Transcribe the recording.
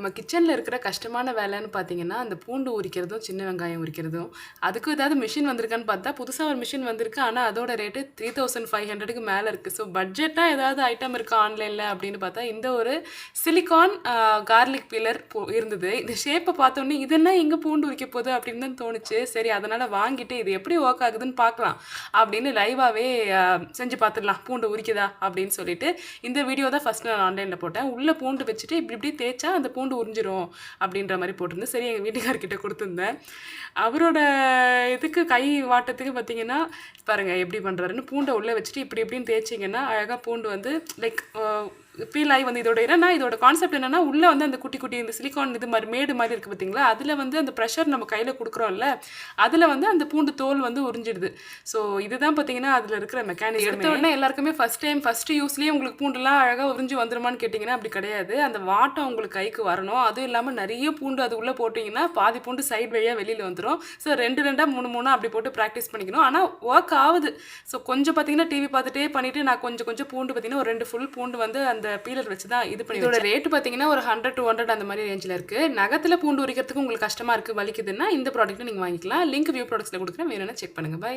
நம்ம கிச்சனில் இருக்கிற கஷ்டமான வேலைன்னு பார்த்தீங்கன்னா, அந்த பூண்டு உரிக்கிறதும், சின்ன வெங்காயம் உரிக்கிறதும். அதுக்கும் ஏதாவது மிஷின் வந்திருக்கான்னு பார்த்தா, புதுசா ஒரு மிஷின் வந்திருக்கு. ஆனா, அதோட ரேட்டு 3500க்கு மேல இருக்கு. ஸோ பட்ஜெட்டா ஏதாவது ஐட்டம் இருக்கா ஆன்லைன்ல அப்படின்னு பார்த்தா, இந்த ஒரு சிலிகான் கார்லிக் பீலர் இருந்தது. இந்த ஷேப்ப பார்த்தோனே, இது என்ன எங்க பூண்டு உரிக்க போகுது அப்படின்னு தான் தோணுச்சு. சரி அதனால வாங்கிட்டு இது எப்படி ஒர்க் ஆகுதுன்னு பார்க்கலாம் அப்படின்னு லைவாவே செஞ்சு பார்த்துடலாம். பூண்டு உரிக்குதா அப்படின்னு சொல்லிட்டு, இந்த வீடியோ தான் ஃபர்ஸ்ட் நான் ஆன்லைன்ல போட்டேன். உள்ள பூண்டு வச்சுட்டு இப்படி இப்படி தேய்ச்சா அந்த பூண்டு உறிஞ்சிரும் அப்படின்ற மாதிரி போட்டிருந்தேன். சரி எங்கள் வீட்டுக்காரர்கிட்ட கொடுத்துருந்தேன். அவரோட இதுக்கு கை வாட்டத்துக்கு பார்த்தீங்கன்னா பாருங்க எப்படி பண்ணுறாருன்னு, பூண்டை உள்ளே வச்சுட்டு இப்படி இப்படின்னு தேய்ச்சிங்கன்னா அழகாக பூண்டு வந்து லைக் ஃபீல் ஆகி வந்து இதோட என்னன்னா இதோட கான்செப்ட் என்னன்னா உள்ளே வந்து அந்த குட்டி குட்டி இந்த சிலிக்கான் இது மாதிரி மேடு மாதிரி இருக்குது பார்த்தீங்களா, அதில் வந்து அந்த ப்ரெஷர் நம்ம கையில் கொடுக்குறோம்ல, அதில் வந்து அந்த பூண்டு தோல் வந்து உறிஞ்சிடுது. ஸோ இதுதான் பார்த்தீங்கன்னா அதில் இருக்கிற மெக்கானிசம். எடுத்த உடனே எல்லாருக்குமே ஃபர்ஸ்ட் யூஸ்லேயே உங்களுக்கு பூண்டுலாம் அழகாக உறிஞ்சி வந்துருமான்னு கேட்டிங்கன்னா அப்படி கிடையாது. அந்த வாட்டம் உங்களுக்கு கைக்கு வரணும். அதுவும் இல்லாமல் நிறைய பூண்டு அது உள்ளே போட்டிங்கன்னா பாதி பூண்டு சைடு வழியாக வெளியில் வந்துடும். ஸோ 2 3 அப்படி போட்டு ப்ராக்டிஸ் பண்ணிக்கணும். ஆனால் ஒர்க் ஆகுது. ஸோ கொஞ்சம் பார்த்தீங்கன்னா டிவி பார்த்துட்டே பண்ணிவிட்டு நான் கொஞ்சம் பூண்டு பார்த்தீங்கன்னா ஒரு 2 ஃபுல் பூண்டு வந்து அந்த பீலர் வச்சு தான் இது பண்ணி. இதோட ரேட்டு பார்த்தீங்கன்னா ஒரு 100 to 100 அந்த மாதிரி ரேஞ்சில் இருக்குது. நகத்தில் பூண்டு உரிக்கிறதுக்கு உங்களுக்கு கஷ்டமாக இருக்குது, வலிக்குதுன்னா இந்த ப்ராடக்ட்டை நீங்கள் வாங்கிக்கலாம். லிங்க் வியூ ப்ராடக்ட்ஸில் கொடுக்குறேன், வேணும்னா செக் பண்ணுங்கள். பை.